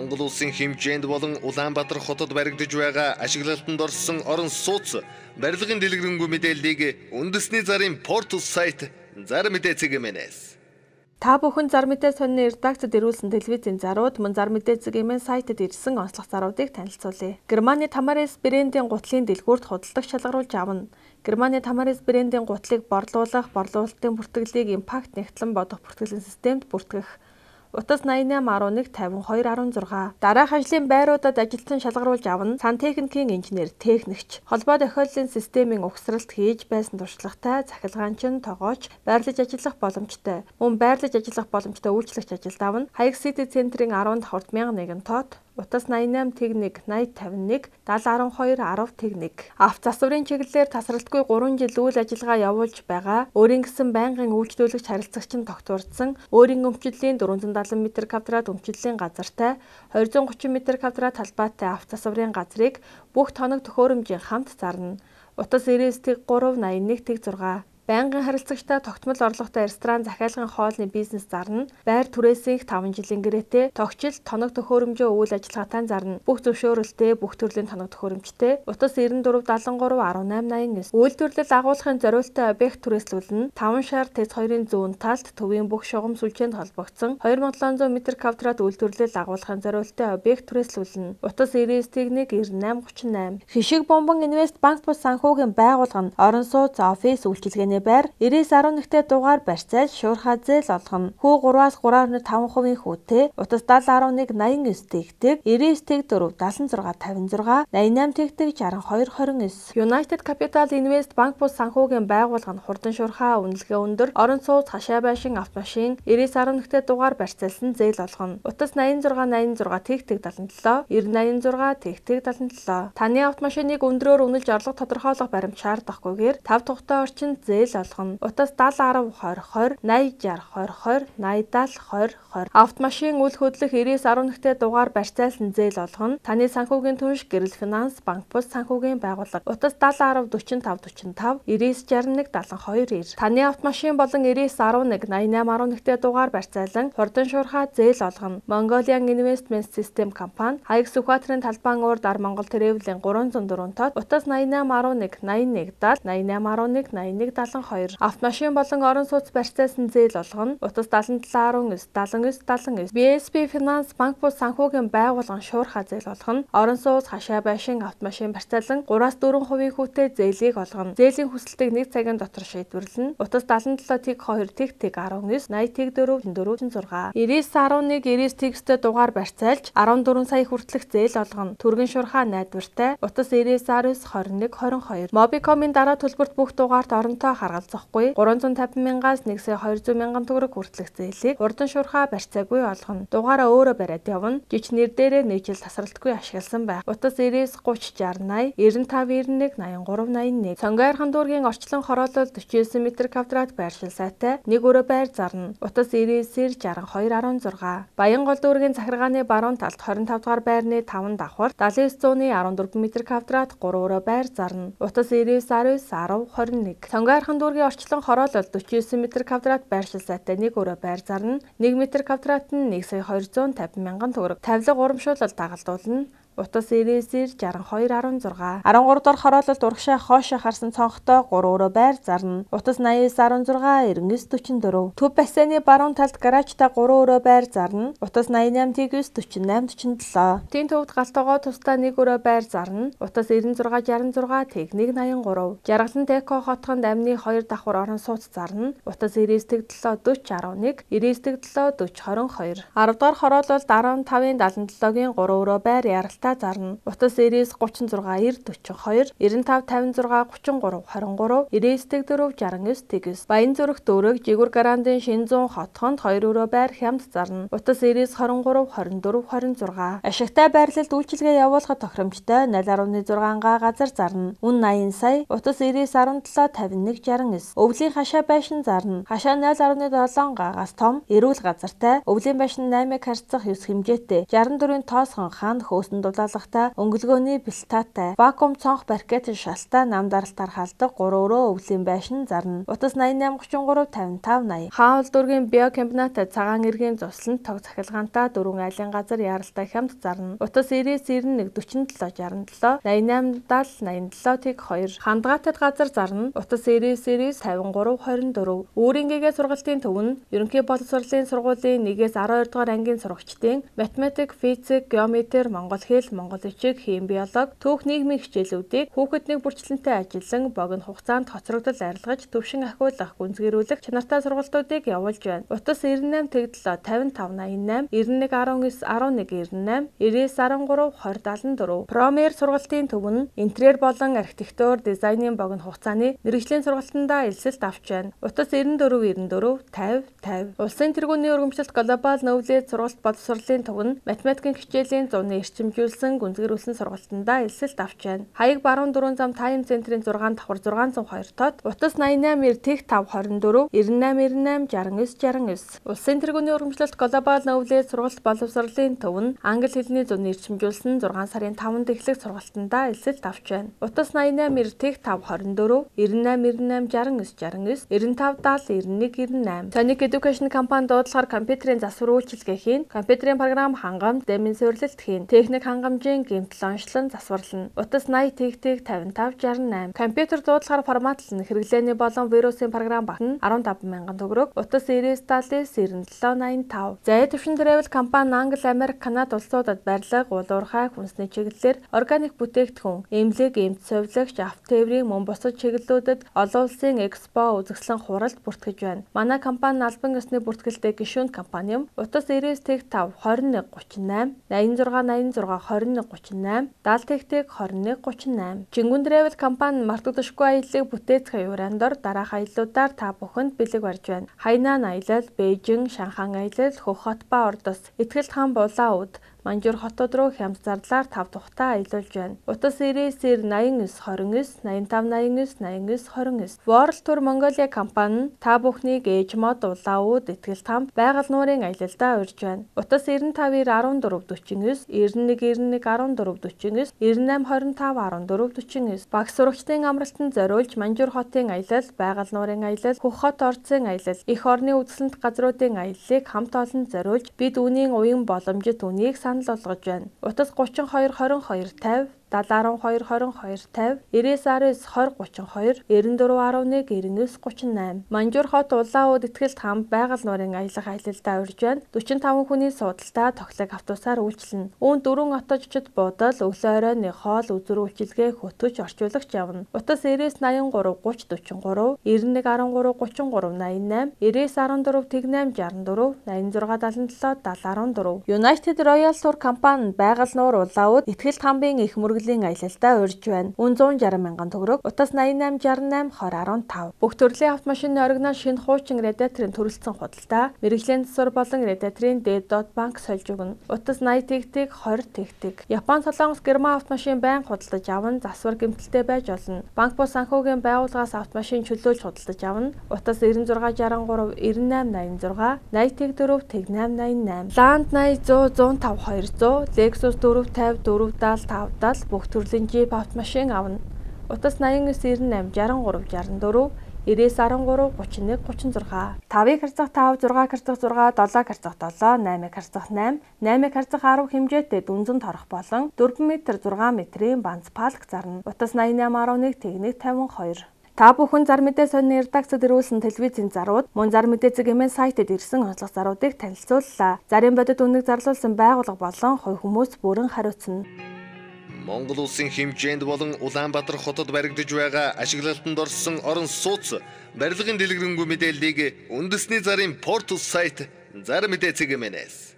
Монгол улсын хэмжээнд болон Улаанбаатар хотод баригдаж байгаа ашиглалтанд орсон орон сууц барилгын дэлгэрэнгүй мэдээллийг үндэсний зарын портал сайт Зар мэдээ цэгийн-ээс Та бүхэн Зар мэдээ сонины редакцид ирүүлсэн телевизийн зарууд мөн Зар мэдээ цэгийн сайтад ирсэн онцлог заруудыг танилцуулъя. Германы Тамарес брендийн гутлын дэлгүүрт худалдаж шалгаруулж авна. Германы Тамарес брендийн гутлыг борлуулах, борлуулалтын бүртгэлийг импакт нэгтлэн бодох бүртгэлийн системд бүртгэх. Утас 8811 52 16. Дараах ажлын байруудад ажилтан шалгаруулж авна. Сантехникийн инженер, техникч, холбоо тохиоллын системийн угсралт хийж байсан туршлагатай, захилгаанчин, тогооч, байрлаж ажиллах боломжтой. Мөн байрлаж ажиллах боломжтой үйлчлэгч ажилд авна. Хаяг City Центрийн 10 давхурд 1001 тот. Утас 88 техник 8051 7012 10 техник. Авто засварын чиглэлээр тасралтгүй 3 жил үйл ажиллагаа явуулж байгаа. Өөрийн гэсэн байнгын үйлчлүүлэгч харилцагч нь тогтвордсон. Өөрийн өмчлөлийн 470 м2 өмчлөлийн газартай 230 м2 талбайтай авто засварын газрыг бүх тоног төхөөрөмжийн хамт зарна. Утас 99-381-6. Байнгын харилцагчтай тогтмол орлоготой ресторан захиалгын хоолны бизнес зарна. Байр түрээсийнх 5 жилийн гэрээтэй тогтчил тоног төхөөрөмжөө үйл ажиллагаатай зарна. Бүх зөвшөөрөлтэй бүх төрлийн тоног төхөөрөмжтэй. Утас 94731889. Үйлдвэрлэл агуулгын зориулалтын объект түрээслүүлнэ. 5 шар ТЭЦ 2-ын зүүн талд төвийн бүх шугам сүлжээнд холбогдсон 2700 м2 үйлдвэрлэл агуулгын зориулалтын объект түрээслүүлнэ. Утас 99 техник 9838. Фишиг бомбон инвест банк бус санхүүгийн байгууллага нь орон сууц офис үйлчилгээний байр 9911-т дугаар барьцаал шуурхаа зээл олгоно. Хүү 3-аас 3.5% хүүтэй. Утас 7011 89 тэгтэг 99 тэг 4 76 56 88 тэгтэг 62 29. United Capital Invest банк бус санхүүгийн байгууллага нь хурдан шуурхаа үнэлгээ өндөр орон сууц хашаа байшин автомашин 9911-т дугаар барьцаалсан зээл олгоно. Утас 8686 тэгтэг 77 9086 тэгтэг 77. Таны автомашиныг өндрөөр үнэлж орлого тодорхойлох баримт шаардахгүйгээр 5 тухтай орчинд зээл олгоно. Утас 70 10 20 20 60 20 20 80 70 20 20. Автомашин үл хөдлөх 9911-т дугаар барьцаалсан зээл олгоно. Таны санхүүгийн түнш Гэрэл Финанс банк бус санхүүгийн байгууллага. Утас 70 10 45 45 9961 72 90. Таны автомашин болон 9911 8811-т дугаар барьцаалан хурдан шуурхаа зээл олгоно. Mongolian Investment System компани Хаяг Сүхбаатарын талбайн урд Ар Монгол Travel-ийн 304 тод. Утас 8811 81 70 8811 81 72. Автомашин болон орон сууц барьцаалсан зээл олгоно. Утас 7719 79 79. BSP Finance банк бус санхүүгийн байгууллага шуурхаа зээл олгоно. Орон сууц хашаа байшин автомашин барьцаалан 3-4% хүүтэй зээлийг олгоно. Зээлийн хүсэлтийг 1 цагийн дотор шийдвэрлэнэ. Утас 77 тэг 2 тэг 19 80 тэг 4 4 6. 9911 99 тэгстэй дугаар барьцаалж 14 сая хүртэлх зээл олгоно. Түргэн шуурхаа найдвартай. Утас 99 21 22. Mobicom-ын дараа төлбөрт бүх дугаарт оронтой харгалзахгүй 350 мянгаас 1 сая 200 мянган төгрөг хүртэлх зээлийг хурдан шуурхаа барьцаагүй олгоно. Дугаараа өөрөө бариад явна. Жиж нэр дээрээ нэг жил тасралтгүй ашигласан байх. Утас 99 30 60 80 95 91 83 81. Цонгойрхон дүүргийн орчлон хороолол 49 м2 байршил сайтай нэг өрөө байр зарна. Утас 99 62 16. Баянгол дүүргийн захиргааны баруун талд 25 дугаар байрны 5 давхар 79-ны 14 м2 3 өрөө байр зарна. Утас 99 19 10 21. Цонгойрхон дүүргийн орчлон хороолол 49 м2 байршил сайтай нэг өрөө байр зарна. 1 м2 нь 1 сая 250 мянган төгрөг. Тавилга урамшуулал дагалдуулна. Утас 99 62 16. 13 дугаар хороололд урагшаа хоошоо харсан цонхтой 3 өрөө байр зарна. Утас 89 16 99 44. Төв бассейны баруун талд гаражтай 3 өрөө байр зарна. Утас 88 49 48 47. Тийн төвд галтогоо тусдаа 1 өрөө байр зарна. Утас 96 66 техник 83. Жаргалан Теко хотгонд амны 2 давхар орон сууц зарна. Утас 99 40 11 99 40 22. 10 дугаар хороололд 15-ын 77-гийн 3 өрөө байр яралтай зарна. Утас 99 36 90 42 95 56 33 23 99 4 69 тэгс. Баян зүрх дүүрэг Жигүр Гарандын Шинзүүн хотгонд 2 өрөө байр хямд зарна. Утас 99 23 24 26. Ашигтай байрлалд үйлчилгээ явуулахад тохиромжтой 0.6 газар зарна. Үн 80 сая. Утас 99 17 51 69. Өвлийн хашаа байшин зарна. Хашаа 0.7 гагаас том, эрүүл газартай, өвлийн байшин 8-ыг харьцах 9 хэмжээтэй, 64-ийн тоосхон хан хөөсөн дулаалгатай, өнгөлгөөний бэлтаатай, вакуум цонх паркет шалтай, нам даралтаар халдах 3 өрөө өвлийн байшин зарна. Утас 88 33 55 80. Хаан улдургийн биокомбинат цагаан эргийн цусланд тог захилгаантай 4 айлын газар яаралтай хямд зарна. Утас 99 91 47 67 88 70 87 тэг 2. Хандгаатад газар зарна. Утас 99 53 24. Үүрингээгээ сургалтын төв нь ерөнхий боловсролын сургуулийн 1-ээс 12 дугаар ангийн сурагчдын математик, физик, геометри, монгол хэл, монгол бичиг, хим биологи, түүх нийгмийн хичээлүүдийг хүүхэд нэг бүрчлэнтэй ажиллан богино хугацаанд хоцрогдол арилгаж төвшин ахиулах, гүнзгийрүүлэх чанартай сургалтуудыг явуулж байна. Утас 98 57 55 88 91 19 11 98 99 13 20 74. Промер сургалтын төв нь интерьер болон архитектур, дизайнын богино хугацааны мэргэжлийн сургалтандаа элсэлт авч байна. Утас 94 94 50 50. Улсын тэргүүний өргөмжлөлт глобал нөвлөд сургалт боловсролын төв нь математикийн хичээлийн зуны эрчимжүүлсэн, гүнзгийрүүлсэн сургалтандаа элсэлт авч байна. Хаяг баруун 4 зам тайм центрийн 6 давхар 602 тод. Утас 88 тэг 5 24 98 98 69 69. Улсын тэргүүний өргөмжлөлт глобал нөвлөд сургалт боловсролын төв нь англи хэлний зуны эрчимжүүлсэн 6 сарын 5-нд эхлэх сургалтандаа элсэлт авч байна. Утас 88 тэг 5 24 98 98 69 69 95 70 91 98. Sonic Education компани дуудлагаар компьютерийн засвар үйлчилгээхийн, компьютерийн програм хангамж, дэмэн суурилалт хийн, техник хангамжийн гэмтэл онцлон засварлана. Утас 80 тэг 55 68. Компьютер дуудлагаар форматлан хэрэглээний болон вирусын програм багтана 15,000 төгрөг. Утас 99 70 97 85. Зай төвшин travel компани Англи, Америк, Канада улсуудад барилга, уулуурхай, хүнсний чиглэлээр органик бүтээгдэхүүн, эмнэлэг, эмч совилогч, автотээврийн мөн бусад чиглэлүүдэд олон улсын экспо, үзэсгэлэн хуралд бүртгэж байна. Манай компани албан ёсны бүртгэлтэй гишүүн компани юм. Утас 99 тэг 5 21 38 86 86 21 38 70 тэг 21 38. Чингүн travel компани мартагдашгүй аяллыг бүтээцэх аюуран дор дараах аяллуудаар та бүхэнд бэлэг барьж байна. Хайнан аялал, Бээжин, Шанхай аялал, Хөх хот ба Ордос, Итгэл хаан Булаауд, Манжуур хотод руу хямд зардлаар 5 тухтай аялуулж байна. Утас 99 89 29 85 89 89 29. World Tour Mongolia компани та бүхнийг ээж мод, улаауд, Итгэл хаан байгаль нуурын аялалдаа урьж байна. Утас 95 14 49 91 91 14 49 98 25 14 49. Багш сурагчдын амралтанд зориулж Манжуур хотын аялал, байгаль нуурын аялал, Хөх хот Ордсын аялал, их орны үзэсгэлэнт газруудын аяллыг хамт олонд зориулж бид үүний уян боломжит үнийг санал болгож байна. Утас 32 22 50 70 12 22 50 99 20 32 94 11 99 38. Манжуур хот улаауд Итгэл хаан байгаль нуурын аялах аялалдаа урьж байна. 45 хүний суудалтай тоглог автобусаар үйлчилнэ. Үүнд 4 отожчид буудал, өглөө оройн хоол, үзүр үйлчилгээ, хөтөч, орчуулагч явна. Утас 99 83 30 43 91 13 33 88 99 14 тэг 8 64 86 77 70 14. United Royal Tour компани байгаль нуур улаауд Итгэл хаанбын их мөргөлийн аялалдаа урьж байна. Үн 160,000 төгрөг. Утас 88 68 20 15. Бүх төрлийн автомашины оригинал шинэ хуучин радиаторын төрөлцсөн худалдаа, мэргэжлийн засвар болон радиаторын дээд банк сольж өгнө. Утас 80 тэг 20 тэг. Япон, Солонгос, Герман автомашин байнга худалдаж аван засвар гэмтэлтэй байж болно. Банк бус санхүүгийн байгууллагаас автомашин чөлөөлж худалдаж авна. Утас 96 63 98 86 80 тэг 4 тэг 888. Land 80 100 105 200, Lexus 450 470 570 бүх төрлийн Jeep автомашин авна. Утас 89 98 63 64 99 13 31 36. 5-ыг харьцах 5, 6-ыг харьцах 6, 7-ыг харьцах 7, 8-ыг харьцах 8, 8-ыг харьцах 10 хэмжээтэй дүнзэн торох болон 4 м 6 м-ийн банц палк зарна. Утас 88 11 тэг 1 52. Та бүхэн зар мэдээ сонины редакцид ирүүлсэн телевизийн зарууд мөн зар мэдээ цэг хэмээн сайтад ирсэн онцлог заруудыг танилцууллаа. Зарын бодит үнэг зарлуулсан байгууллага болон хувь хүмүүс бүрэн хариуцна. Монгол улсын хэмжээнд болон Улаанбаатар хотод баригдаж байгаа ашиглалтанд орсон орон сууц барилгын дэлгэрэнгүй мэдээллийг үндэсний зарын портал сайт Зар мэдээ цэг хэмээнээс